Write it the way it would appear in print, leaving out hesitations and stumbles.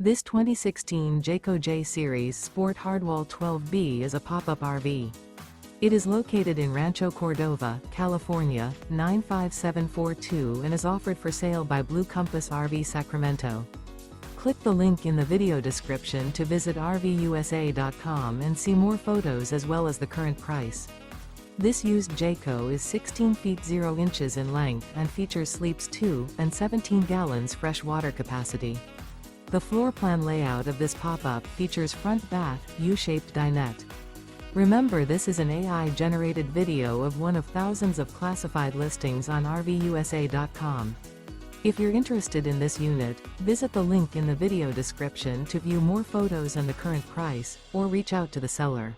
This 2016 Jayco J Series Sport Hardwall 12B is a pop-up RV. It is located in Rancho Cordova, California, 95742 and is offered for sale by Blue Compass RV Sacramento. Click the link in the video description to visit RVUSA.com and see more photos as well as the current price. This used Jayco is 16 feet 0 inches in length and features sleeps 2 and 17 gallons fresh water capacity. The floor plan layout of this pop-up features front bath, U-shaped dinette. Remember, this is an AI-generated video of one of thousands of classified listings on RVUSA.com. If you're interested in this unit, visit the link in the video description to view more photos and the current price, or reach out to the seller.